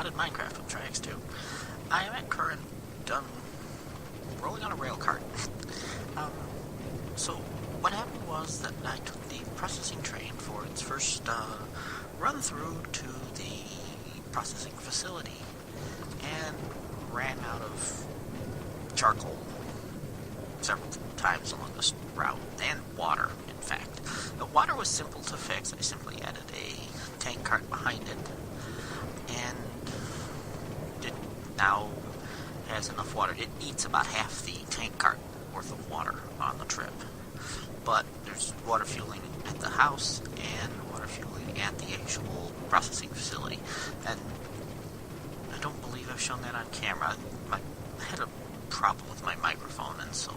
Modded Minecraft with Triaxx2. I am at current rolling on a rail cart. So what happened was that I took the processing train for its first run through to the processing facility and ran out of charcoal several times along this route, and water, in fact. The water was simple to fix. I simply added a tank cart behind it, and it now has enough water. It eats about half the tank cart worth of water on the trip. But there's water fueling at the house and water fueling at the actual processing facility. And I don't believe I've shown that on camera. I had a problem with my microphone, and so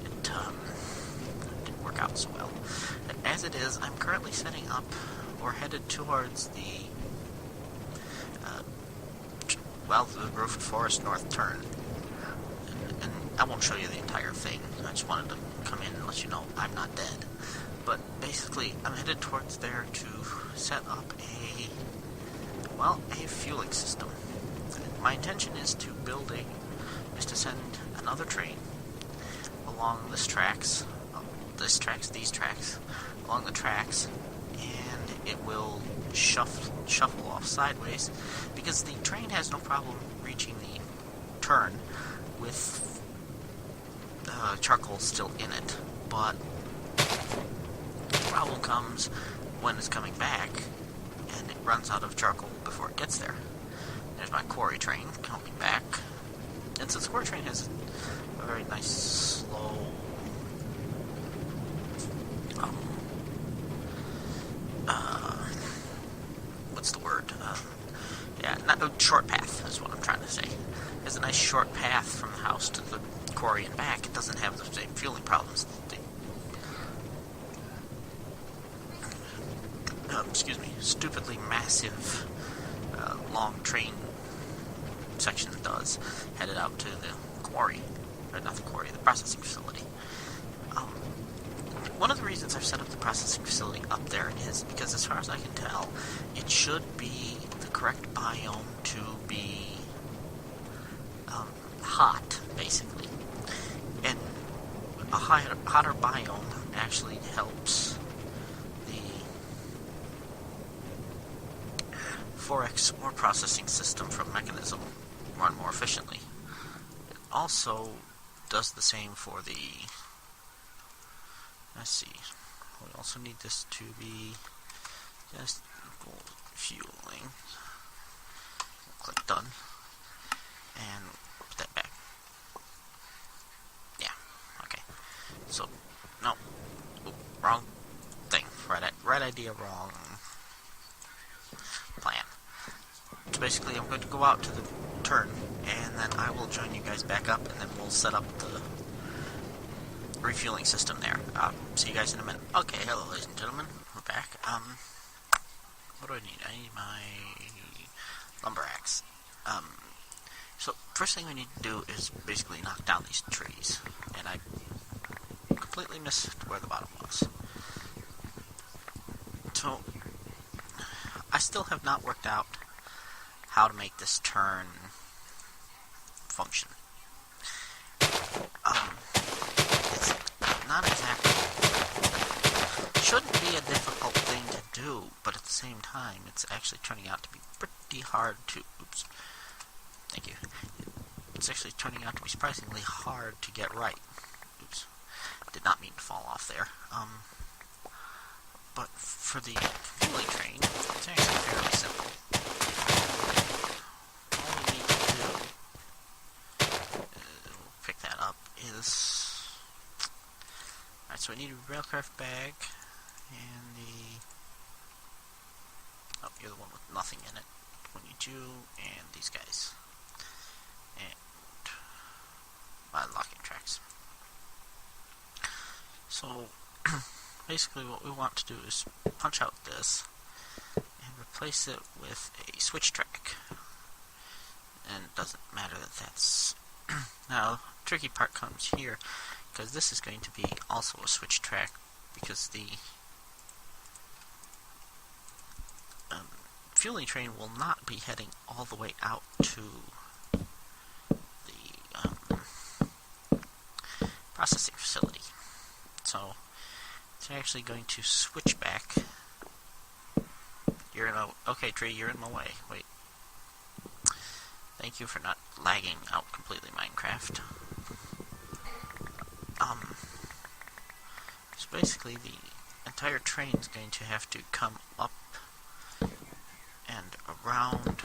it didn't work out so well. As it is, I'm currently setting up, or headed towards the the roofed forest north turn. And I won't show you the entire thing. I just wanted to come in and let you know I'm not dead. But basically, I'm headed towards there to set up a fueling system. My intention is to send another train along these tracks, along the tracks, and it will shuffle off sideways, because the train has no problem reaching the turn with charcoal still in it, but the problem comes when it's coming back and it runs out of charcoal before it gets there. There's my quarry train coming back, and since the quarry train has a very nice slow short path is what I'm trying to say. There's a nice short path from the house to the quarry and back. It doesn't have the same fueling problems. Stupidly massive long train section does, headed out to the quarry, or not the quarry, the processing facility. One of the reasons I've set up the processing facility up there is because, as far as I can tell, it should be the correct biome to be hot, basically. And a hotter biome actually helps the Forex ore processing system from Mechanism run more efficiently. It also does the same for the... Let's see. We also need this to be just equal fueling. Click done. And put that back. Yeah. Okay. So, no. Oop, wrong thing. Right idea, wrong plan. So basically, I'm going to go out to the turn, and then I will join you guys back up, and then we'll set up the refueling system there. See you guys in a minute. Okay, hello ladies and gentlemen, we're back. What do I need? I need my lumber axe. So first thing we need to do is basically knock down these trees, and I completely missed where the bottom was. So I still have not worked out how to make this turn function. Not exactly. Shouldn't be a difficult thing to do, but at the same time, it's actually turning out to be pretty hard to... Oops. Thank you. It's actually turning out to be surprisingly hard to get right. Oops. Did not mean to fall off there. But for the fueling train, it's actually fairly simple. All we need to do, we'll pick that up, is... Alright, so I need a railcraft bag, and you're the one with nothing in it. 22, and these guys. And my locking tracks. So, basically what we want to do is punch out this, and replace it with a switch track. And it doesn't matter that that's... Now, the tricky part comes here, because this is going to be also a switch track, because the refueling train will not be heading all the way out to the processing facility. So it's actually going to switch back. Okay, Tree, you're in my way. Wait. Thank you for not lagging out completely, Minecraft. So basically the entire train is going to have to come up and around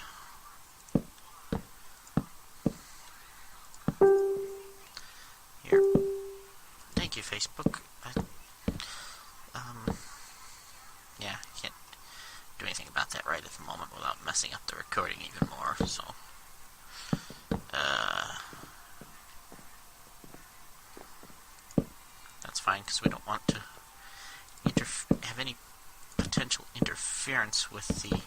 here. Thank you, Facebook. Yeah, I can't do anything about that right at the moment without messing up the recording even more, so that's fine, because we don't want to have any potential interference with the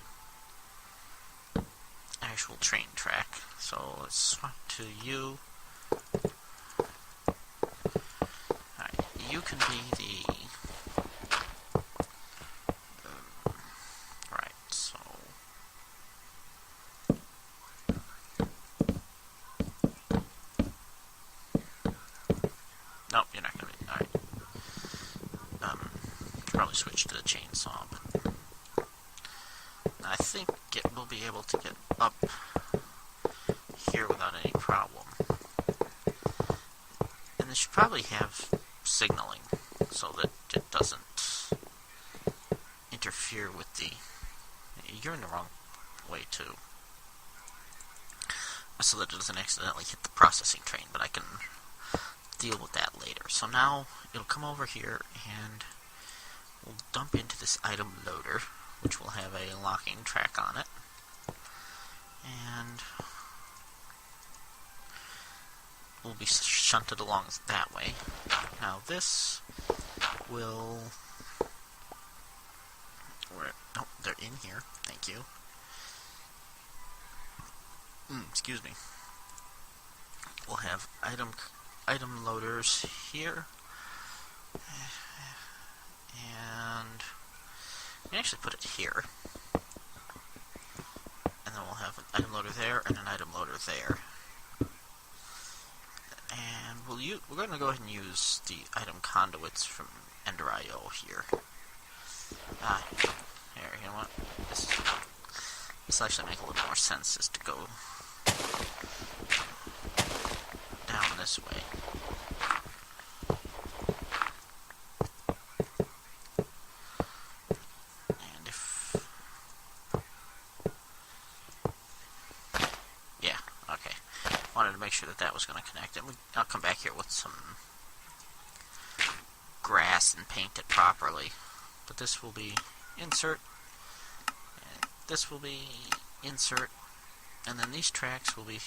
actual train track. So let's swap to you. Alright, you can be the right, so nope, you're not gonna be alright. Probably switch to the chainsaw, but I think it will be able to get up here without any problem. And this should probably have signaling so that it doesn't interfere with the... You're in the wrong way too. So that it doesn't accidentally hit the processing train, but I can deal with that later. So now it'll come over here and we'll dump into this item loader, which will have a locking track on it. And will be shunted along that way. Now this will... Oh, they're in here. Thank you. Excuse me. We'll have item loaders here. And we can actually put it here. And then we'll have an item loader there and an item loader there. And we're going to go ahead and use the item conduits from Ender.io here. Here, you know what? This will actually make a little more sense, is to go down this way. And if... Yeah, okay. Wanted to make sure that that was going to connect. And I'll come back here with some grass and paint it properly. But this will be insert, and this will be insert, and then these tracks will be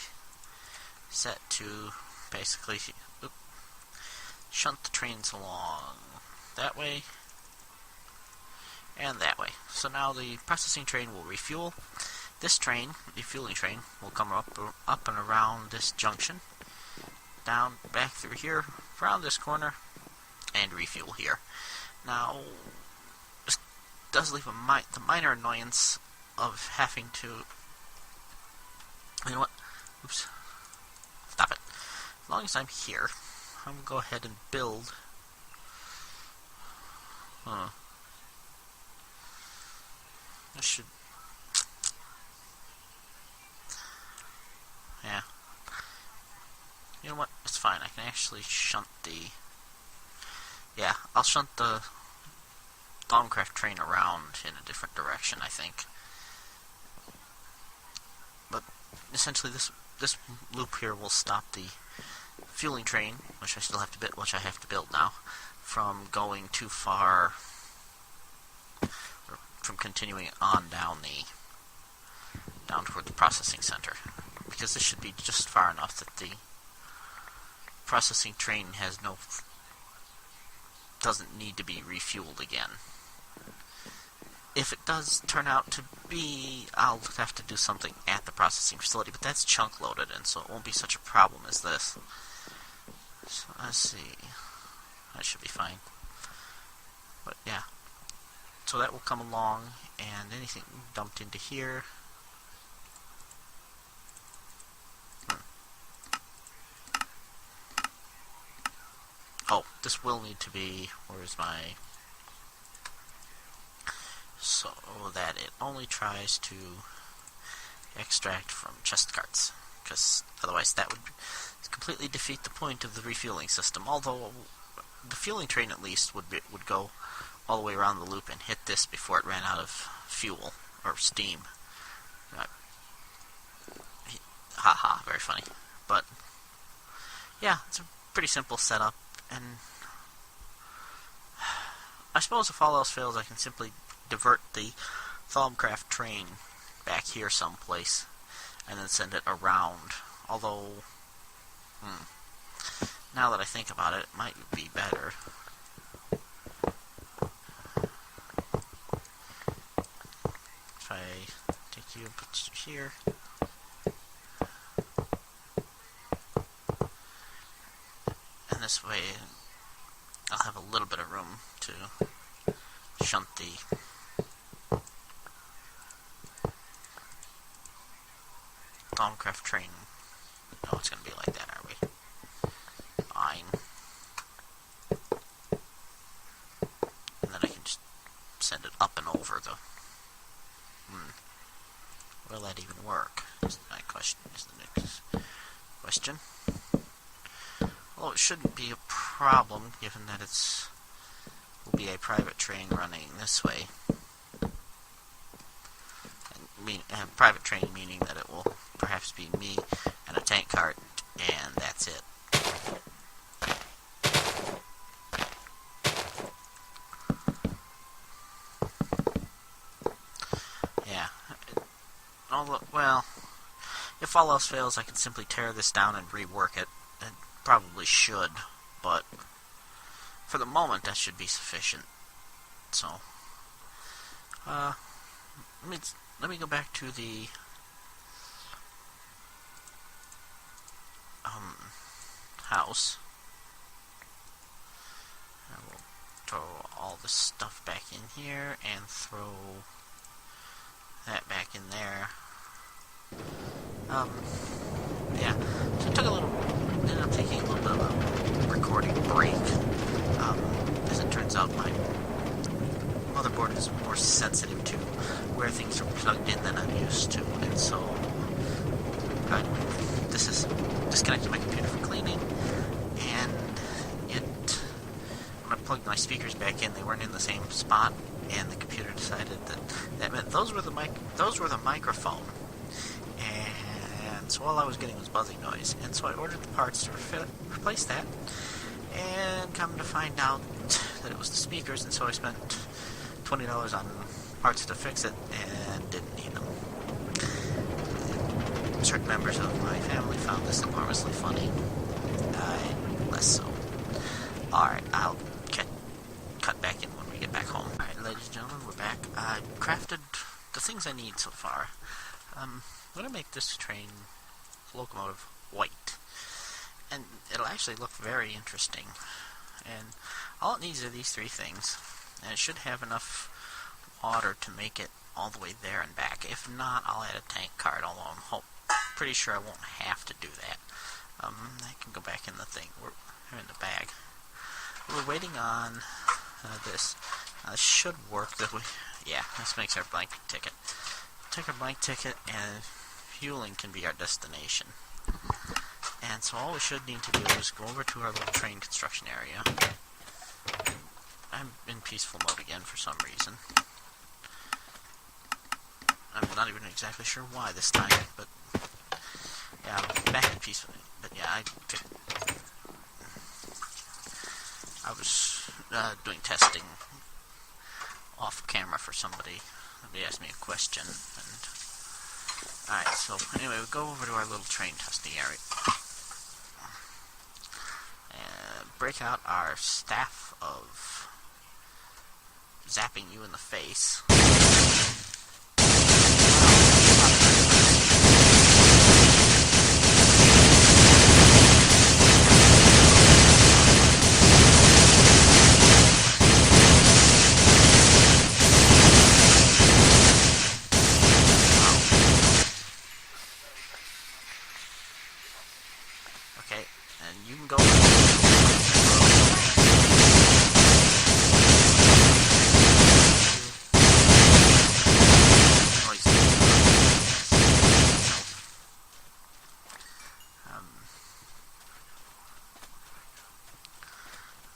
set to basically shunt the trains along that way and that way. So now the processing train will refuel. This train, the fueling train, will come up and around this junction, down, back through here, around this corner, and refuel here. Now, this does leave the minor annoyance of having to... You know what? Oops. Stop it. As long as I'm here, I'm going to go ahead and build... I should... Yeah. You know what? It's fine. I can actually shunt the... Yeah, I'll shunt the Minecraft train around in a different direction, I think. But essentially, this loop here will stop the fueling train, which I have to build now, from going too far, or from continuing on down toward the processing center, because this should be just far enough that the processing train doesn't need to be refueled again. If it does turn out to be, I'll have to do something at the processing facility, but that's chunk loaded, and so it won't be such a problem as this. So let's see. That should be fine. But yeah. So that will come along, and anything dumped into here. Oh, this will need to be, where's my, so that it only tries to extract from chest carts, because otherwise that would completely defeat the point of the refueling system. Although the fueling train at least would go all the way around the loop and hit this before it ran out of fuel or steam. Haha, very funny. But yeah, it's a pretty simple setup, and I suppose if all else fails, I can simply divert the Thaumcraft train back here someplace and then send it around. Although, now that I think about it, it might be better. If I take you and put you here. And this way, I'll have a little bit of room to shunt the Thaumcraft train. No, it's going to be like that, are we? Fine. And then I can just send it up and over the... Will that even work? Is my question. Is the next question. Well, it shouldn't be a problem, given that will be a private train running this way. And private train meaning that it will perhaps be me and a tank cart, and that's it. Yeah. Well, if all else fails, I can simply tear this down and rework it. It probably should, but for the moment, that should be sufficient. So, let me go back to the house. I will throw all this stuff back in here and throw that back in there. Yeah, so it ended up taking a little bit of a recording break. As it turns out, my motherboard is more sensitive to where things are plugged in than I'm used to, and so this is disconnected my computer for cleaning, and when I plugged my speakers back in, they weren't in the same spot, and the computer decided that meant those were the microphone, and so all I was getting was buzzing noise, and so I ordered the parts to replace that, and come to find out that it was the speakers, and so I spent $20 on parts to fix it, and didn't need them. Certain members of my family found this enormously funny. I less so. Alright, I'll cut back in when we get back home. Alright, ladies and gentlemen, we're back. I crafted the things I need so far. I'm going to make this train locomotive white. And it'll actually look very interesting. And all it needs are these three things. And it should have enough water to make it all the way there and back. If not, I'll add a tank cart, although I'm pretty sure I won't have to do that. I can go back in the thing. We're in the bag. We're waiting on this. This should work. Yeah, this makes our blank ticket. Take our blank ticket, and fueling can be our destination. And so all we should need to do is go over to our little train construction area. I'm in peaceful mode again for some reason. I'm not even exactly sure why this time, but yeah, I'm back in peaceful. But yeah, I was doing testing off camera for somebody. Somebody asked me a question, and alright, so anyway, we go over to our little train testing area. And break out our staff of zapping you in the face. And you can go...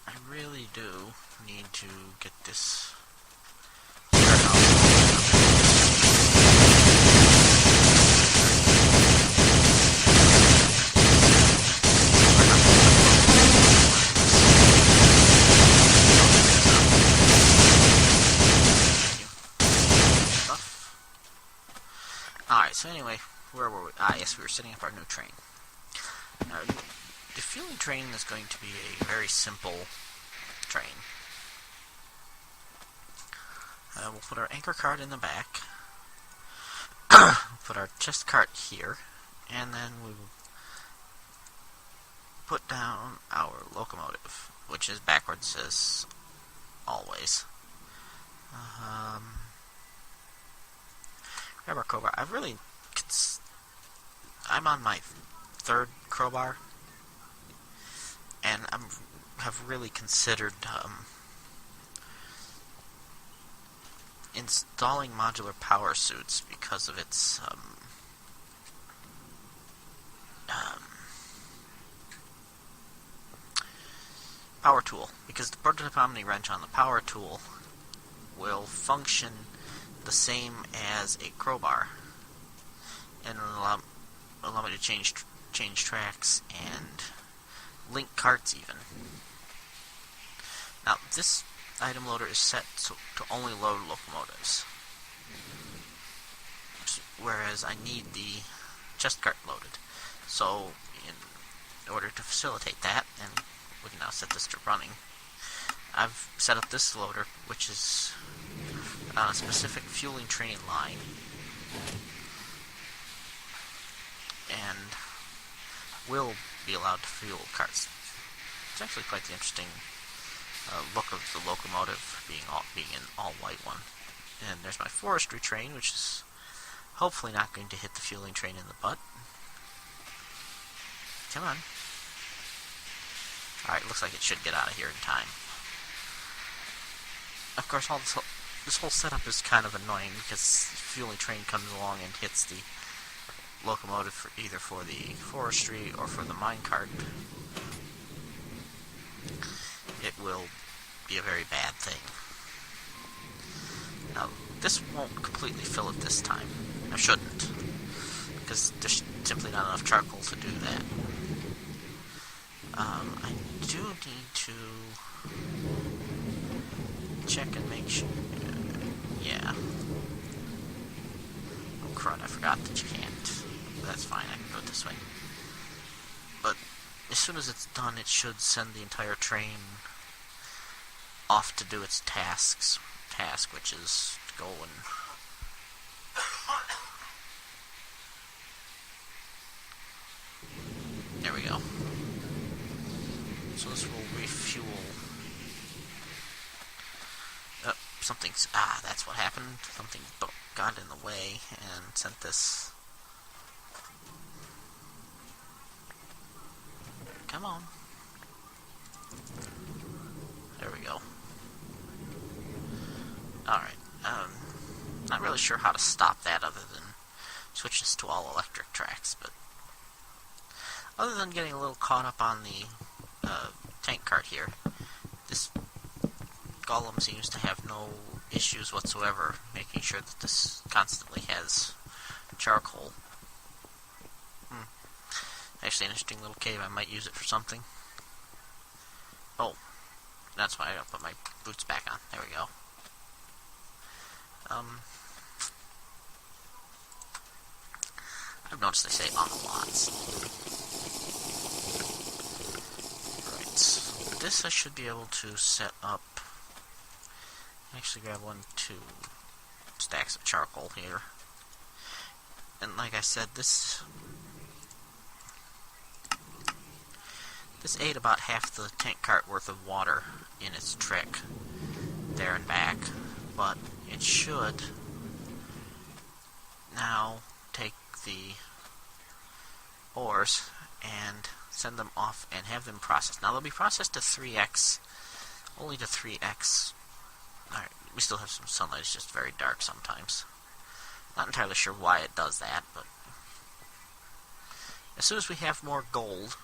I really do need to get this Alright, so anyway, where were we? Yes, we were setting up our new train. The fueling train is going to be a very simple train. We'll put our anchor cart in the back, we'll put our chest cart here, and then we will put down our locomotive, which is backwards as always. Grab our crowbar. I'm on my third crowbar, and have really considered installing modular power suits because of its power tool. Because the prototype Omni wrench on the power tool will function the same as a crowbar, and it'll allow me to change tracks and link carts even. Now, this item loader is set to only load locomotives, whereas I need the chest cart loaded. So, in order to facilitate that, and we can now set this to running, I've set up this loader, which is on a specific fueling train line, and will be allowed to fuel carts. It's actually quite the interesting look of the locomotive being an all-white one. And there's my forestry train, which is hopefully not going to hit the fueling train in the butt. Come on. Alright, looks like it should get out of here in time. Of course, this whole setup is kind of annoying because the fueling train comes along and hits the locomotive either for the forestry or for the minecart. It will be a very bad thing. Now, this won't completely fill it this time. I shouldn't, because there's simply not enough charcoal to do that. I do need to check and make sure. Yeah. Oh crud, I forgot that you can't. That's fine, I can go this way. But as soon as it's done, it should send the entire train off to do its task, which is to go and there we go. So this will refuel. That's what happened. Something got in the way and sent this. Come on. There we go. Alright. Not really sure how to stop that other than switch this to all electric tracks, but other than getting a little caught up on the tank cart here, this golem seems to have no issues whatsoever making sure that this constantly has charcoal. Actually, an interesting little cave. I might use it for something. Oh, that's why I gotta put my boots back on. There we go. I've noticed they say on lots. Right, so this I should be able to set up. Actually grab 2 stacks of charcoal here. And like I said, this ate about half the tank cart worth of water in its trek there and back, but it should now take the ores and send them off and have them processed. Now they'll be processed to 3x, only to 3x. Alright, we still have some sunlight, it's just very dark sometimes. Not entirely sure why it does that, but as soon as we have more gold,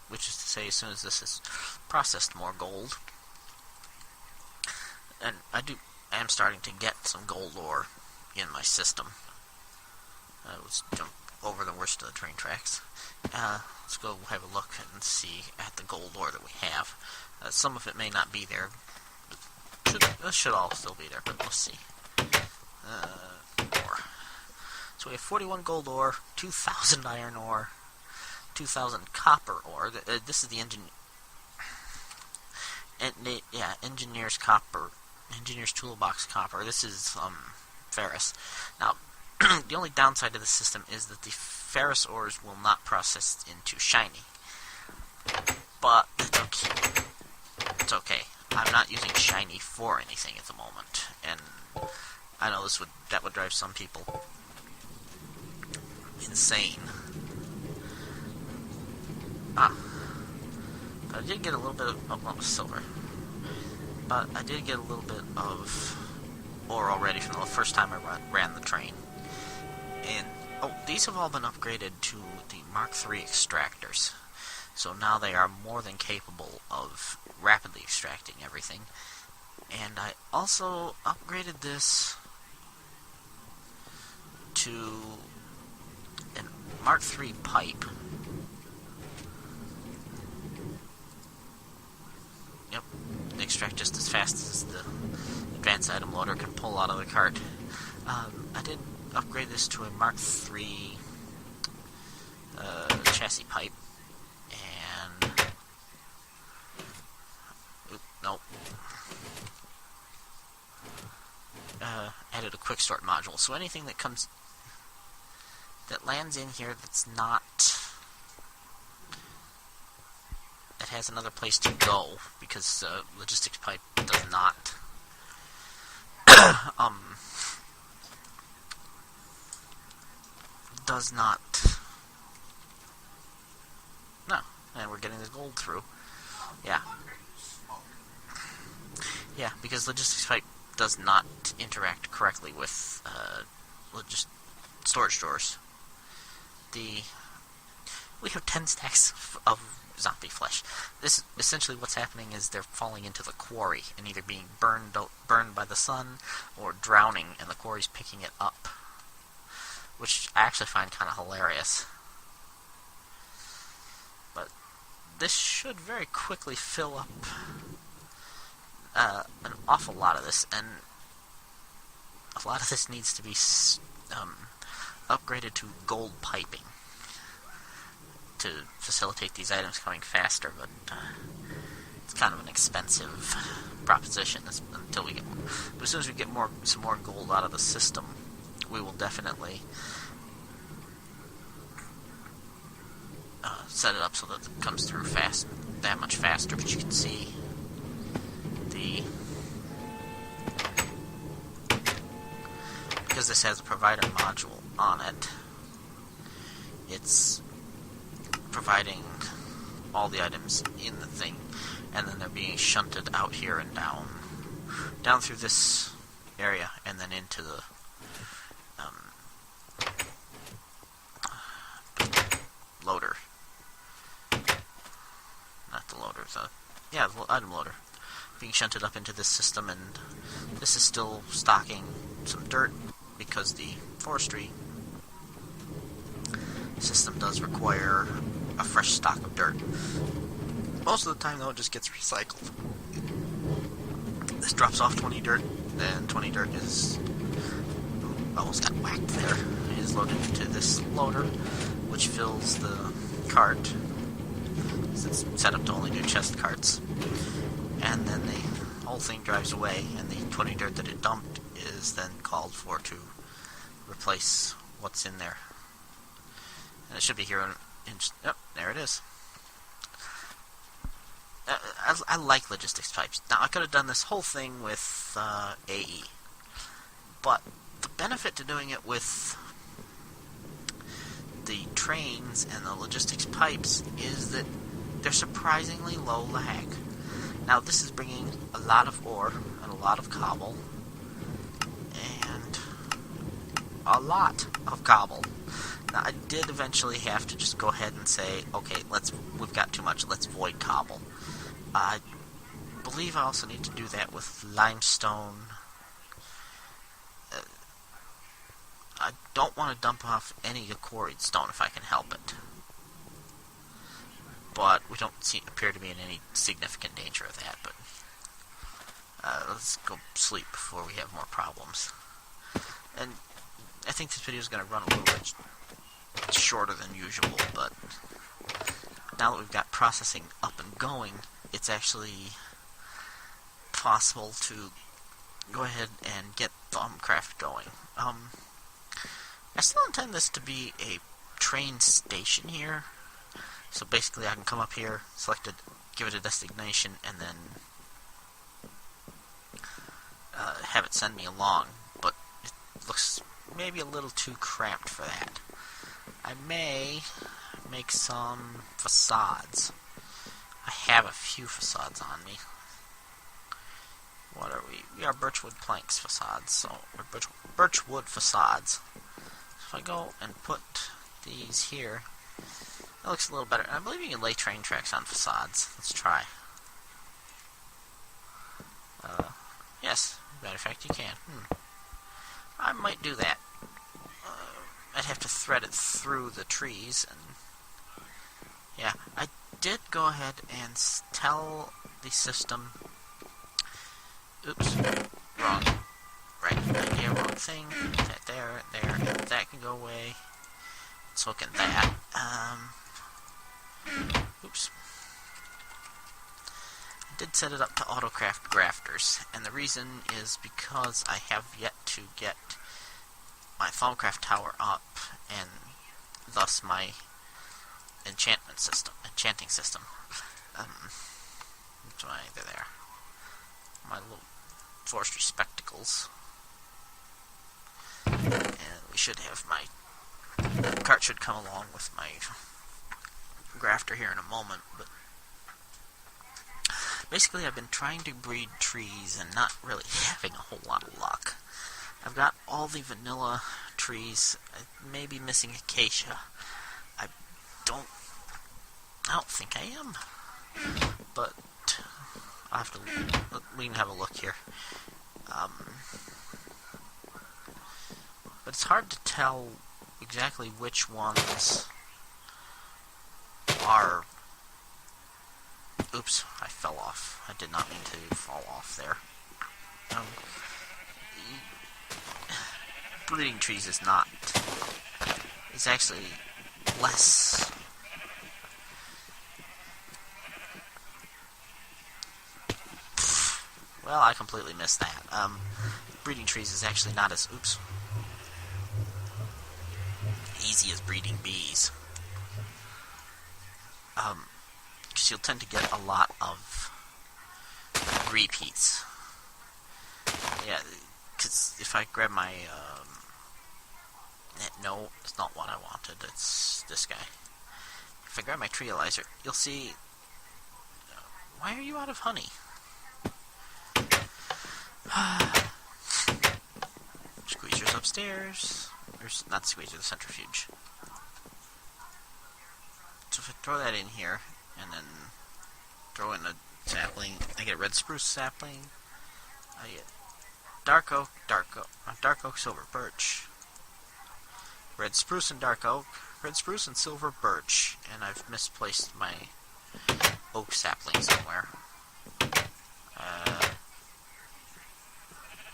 which is to say as soon as this is processed more gold, and I am starting to get some gold ore in my system. Let's jump over the worst of the train tracks. Let's go have a look and see at the gold ore that we have. Some of it may not be there. This should all still be there, but let's see. Ore. So we have 41 gold ore, 2,000 iron ore, 2,000 copper ore. This is the engineer's copper, engineer's toolbox copper. This is ferrous. Now, the only downside to the system is that the ferrous ores will not process into shiny. But it's okay. It's okay. I'm not using shiny for anything at the moment, and I know that would drive some people insane. But I did get a little bit of silver. But I did get a little bit of ore already from the first time I ran the train. And these have all been upgraded to the Mark III extractors. So now they are more than capable of rapidly extracting everything. And I also upgraded this to a Mark III pipe. Yep, they extract just as fast as the advanced item loader can pull out of the cart. I did upgrade this to a Mark III chassis pipe. And nope. Added a quick sort module. So anything that lands in here that has another place to go, because logistics pipe does not no, and we're getting the gold through. Yeah, because logistics pipe does not interact correctly with storage drawers. We have 10 stacks of zombie flesh. This essentially what's happening is they're falling into the quarry and either being burned by the sun or drowning, and the quarry's picking it up, which I actually find kind of hilarious. But this should very quickly fill up an awful lot of this, and a lot of this needs to be upgraded to gold piping to facilitate these items coming faster, but it's kind of an expensive proposition until we get more. But as soon as we get some more gold out of the system, we will definitely set it up so that it comes through that much faster. But you can see because this has a provider module on it, it's providing all the items in the thing, and then they're being shunted out here and down through this area, and then into the loader. Not the loader, the item loader. Being shunted up into this system, and this is still stocking some dirt because the forestry system does require a fresh stock of dirt. Most of the time, though, it just gets recycled. This drops off 20 dirt, and 20 dirt is almost got whacked there. It is loaded into this loader, which fills the cart. It's set up to only do chest carts. And then the whole thing drives away, and the 20 dirt that it dumped is then called for to replace what's in there. And it should be here yep, there it is. I like logistics pipes. Now, I could have done this whole thing with AE, but the benefit to doing it with the trains and the logistics pipes is that they're surprisingly low lag. Now this is bringing a lot of ore and a lot of cobble and a lot of cobble. Now I did eventually have to just go ahead and say, okay, we've got too much, let's void cobble. I believe I also need to do that with limestone. I don't want to dump off any quarried stone if I can help it. But we don't appear to be in any significant danger of that. But let's go sleep before we have more problems. And I think this video is going to run a little bit shorter than usual, but now that we've got processing up and going, it's actually possible to go ahead and get Thumbcraft going. I still intend this to be a train station here. So basically I can come up here, select it, give it a destination, and then have it send me along. But it looks maybe a little too cramped for that. I may make some facades. I have a few facades on me. What are we? We are birchwood planks facades, so birchwood facades. So if I go and put these here, that looks a little better. And I believe you can lay train tracks on facades. Let's try. Yes, matter of fact, you can. I might do that. I'd have to thread it through the trees, and yeah, I did go ahead and tell the system. Oops, wrong. Right, idea, wrong thing. That there, that can go away. Let's look at that. Oops. I did set it up to autocraft grafters, and the reason is because I have yet to get my Thumbcraft tower up, and thus my enchanting system. That's why they're there. My little forestry spectacles. And we should have my cart should come along with my grafter here in a moment, but basically I've been trying to breed trees and not really having a whole lot of luck. I've got all the vanilla trees. I may be missing acacia. I don't think I am, but I'll have to. We can have a look here. But it's hard to tell exactly which ones are. Oops, I fell off. I did not mean to fall off there. Breeding trees is not. It's actually less. Well, I completely missed that. Breeding trees is actually not as easy as breeding bees. Because you'll tend to get a lot of repeats. Yeah, because if I grab my no, it's not what I wanted. It's this guy. If I grab my Triaxx2, you'll see. Why are you out of honey? Squeezer's upstairs. There's not squeezer, the centrifuge. So if I throw that in here, and then throw in a sapling, I get a red spruce sapling. I get dark oak, silver birch. Red spruce and dark oak, red spruce and silver birch, and I've misplaced my oak sapling somewhere.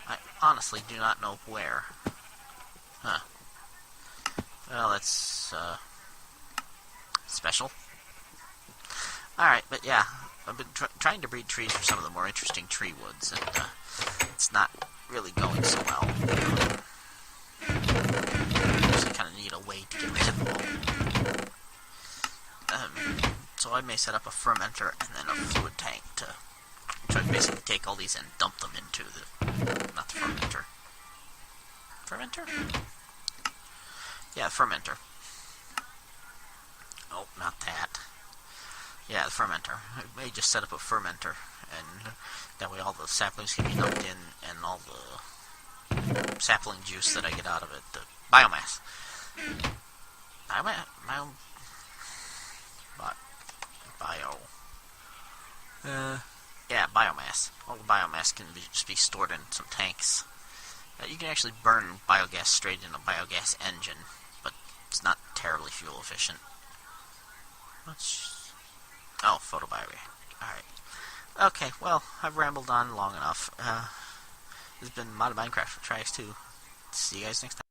I honestly do not know where. Huh. Well, that's special. Alright, but yeah, I've been trying to breed trees for some of the more interesting tree woods, and it's not really going so well. Actually kind of need a way to get rid of them all. So I may set up a fermenter and then a fluid tank to try to basically take all these and dump them into the... not the fermenter. Fermenter? Yeah, fermenter. Oh, not that. Yeah, the fermenter. I may just set up a fermenter, and that way all the saplings can be dumped in, and all the sapling juice that I get out of it, the biomass. Bio. Yeah, biomass. All the biomass can just be stored in some tanks. You can actually burn biogas straight in a biogas engine, but it's not terribly fuel efficient. Oh, photobioreactor. Alright. Okay, well, I've rambled on long enough. This has been Modded Minecraft for Triaxx2. See you guys next time.